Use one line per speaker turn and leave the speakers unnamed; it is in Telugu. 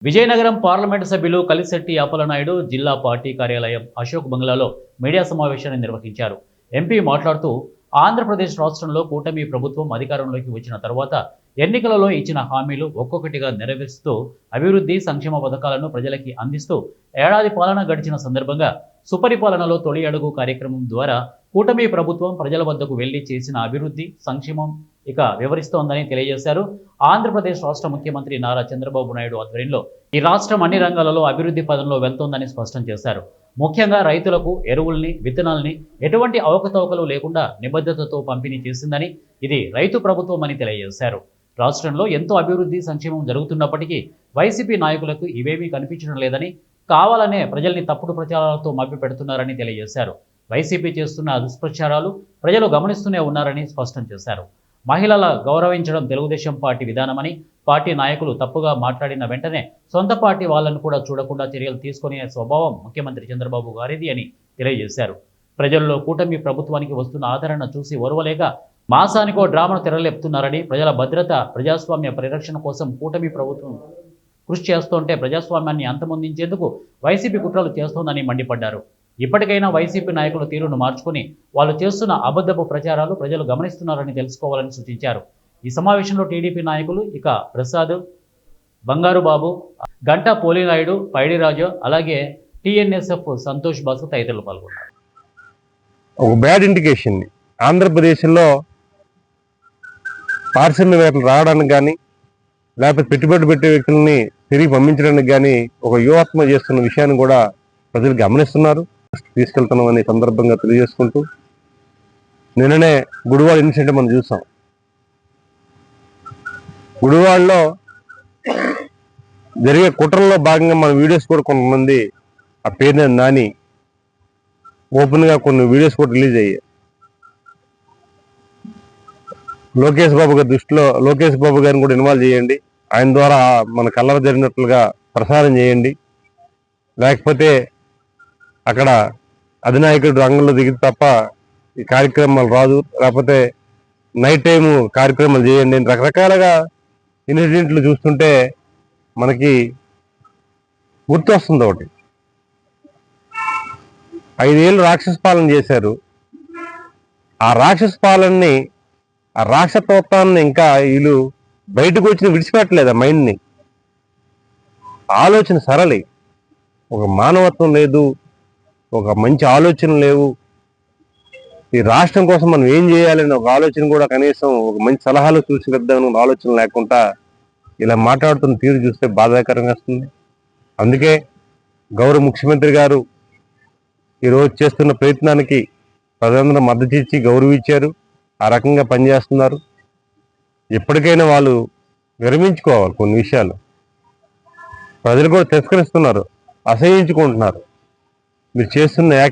విజయనగరం పార్లమెంటు సభ్యులు కలిశెట్టి అప్పలనాయుడు జిల్లా పార్టీ కార్యాలయం అశోక్ బంగ్లాలో మీడియా సమావేశాన్ని నిర్వహించారు. ఎంపీ మాట్లాడుతూ ఆంధ్రప్రదేశ్ రాష్ట్రంలో కూటమి ప్రభుత్వం అధికారంలోకి వచ్చిన తర్వాత ఎన్నికలలో ఇచ్చిన హామీలు ఒక్కొక్కటిగా నెరవేరుస్తూ అభివృద్ధి సంక్షేమ పథకాలను ప్రజలకి అందిస్తూ ఏడాది పాలన గడిచిన సందర్భంగా సుపరిపాలనలో తొలి అడుగు కార్యక్రమం ద్వారా కూటమి ప్రభుత్వం ప్రజల వద్దకు వెళ్లి చేసిన అభివృద్ధి సంక్షేమం ఇక వివరిస్తోందని తెలియజేశారు. ఆంధ్రప్రదేశ్ రాష్ట్ర ముఖ్యమంత్రి నారా చంద్రబాబు నాయుడు ఆధ్వర్యంలో ఈ రాష్ట్రం అన్ని రంగాలలో అభివృద్ధి పదంలో వెళ్తోందని స్పష్టం చేశారు. ముఖ్యంగా రైతులకు ఎరువుల్ని, విత్తనాల్ని ఎటువంటి అవకతవకలు లేకుండా నిబద్ధతతో పంపిణీ చేసిందని, ఇది రైతు ప్రభుత్వం అని తెలియజేశారు. రాష్ట్రంలో ఎంతో అభివృద్ధి సంక్షేమం జరుగుతున్నప్పటికీ వైసీపీ నాయకులకు ఇవేమీ కనిపించడం లేదని, కావాలనే ప్రజల్ని తప్పుడు ప్రచారాలతో మభ్యపెడుతున్నారని తెలియజేశారు. వైసీపీ చేస్తున్న దుష్ప్రచారాలు ప్రజలు గమనిస్తూనే ఉన్నారని స్పష్టం చేశారు. మహిళల గౌరవించడం తెలుగుదేశం పార్టీ విధానమని, పార్టీ నాయకులు తప్పుగా మాట్లాడిన వెంటనే సొంత పార్టీ వాళ్లను కూడా చూడకుండా చర్యలు తీసుకునే స్వభావం ముఖ్యమంత్రి చంద్రబాబు గారిది అని తెలియజేశారు. ప్రజల్లో కూటమి ప్రభుత్వానికి వస్తున్న ఆదరణ చూసి ఓర్వలేక మాసానికో డ్రామాను తెరలేపుతున్నారని, ప్రజల భద్రత, ప్రజాస్వామ్య పరిరక్షణ కోసం కూటమి ప్రభుత్వం కృషి చేస్తుంటే ప్రజాస్వామ్యాన్ని అంతమొందించేందుకు వైసీపీ కుట్రలు చేస్తోందని మండిపడ్డారు. ఇప్పటికైనా వైసీపీ నాయకుల తీరును మార్చుకుని వాళ్ళు చేస్తున్న అబద్ధపు ప్రచారాలు ప్రజలు గమనిస్తున్నారని తెలుసుకోవాలని సూచించారు. ఈ సమావేశంలో టీడీపీ నాయకులు ఇక ప్రసాద్, బంగారు బాబు, గంటా పోలినాయుడు, పైడిరాజు, అలాగే టీఎన్ఎస్ఎఫ్ సంతోష్ బాసు తదితరులు పాల్గొన్నారు.
ఒక బ్యాడ్ ఇండికేషన్ ఆంధ్రప్రదేశ్లో పారిశ్రామికవేత్తలు రావడానికి కానీ, లేకపోతే పెట్టుబడి పెట్టే వ్యక్తుల్ని తిరిగి పంపించడానికి కానీ ఒక వ్యూహాత్మక చేస్తున్న విషయాన్ని కూడా ప్రజలు గమనిస్తున్నారు, తీసుకెళ్తున్నామని సందర్భంగా తెలియజేసుకుంటూ, నిన్ననే గుడివాడ ఇన్సిడెంట్ మనం చూసాం. గుడివాడలో జరిగే కుట్రల్లో భాగంగా మన వీడియోస్ కూడా కొంతమంది ఆ పేరుని నాని ఓపెన్గా కొన్ని వీడియోస్ కూడా రిలీజ్ అయ్యాయి. లోకేష్ బాబు గారి దృష్టిలో లోకేష్ బాబు గారిని కూడా ఇన్వాల్వ్ చేయండి, ఆయన ద్వారా మన కళ్ళర జరిగినట్లుగా ప్రసారం చేయండి, లేకపోతే అక్కడ అధినాయకుడు రంగంలో దిగితే తప్ప ఈ కార్యక్రమాలు రాదు, లేకపోతే నైట్ టైం కార్యక్రమాలు చేయండి. రకరకాలుగా ఇన్సిడెంట్లు చూస్తుంటే మనకి గుర్తొస్తుంది ఒకటి. 5 ఏళ్ళు రాక్షస పాలన చేశారు. ఆ రాక్షస పాలనని, ఆ రాక్షసత్వాన్ని ఇంకా వీళ్ళు బయటకు వచ్చిన విడిచిపెట్టలేదు. ఆ మైండ్ని, ఆలోచన సరళి, ఒక మానవత్వం లేదు, ఒక మంచి ఆలోచన లేవు. ఈ రాష్ట్రం కోసం మనం ఏం చేయాలని ఒక ఆలోచన కూడా, కనీసం ఒక మంచి సలహాలు చూసి వెద్దామని ఆలోచన లేకుండా ఇలా మాట్లాడుతున్న తీరు చూస్తే బాధాకరంగా వస్తుంది. అందుకే గౌరవ ముఖ్యమంత్రి గారు ఈరోజు చేస్తున్న ప్రయత్నానికి ప్రజలందరూ మద్దతు ఇచ్చి గౌరవించారు, ఆ రకంగా పనిచేస్తున్నారు. ఎప్పటికైనా వాళ్ళు విరమించుకోవాలి. కొన్ని విషయాలు ప్రజలు కూడా తిరస్కరిస్తున్నారు, అసహించుకుంటున్నారు. మీరు చేస్తున్న యాక్ట్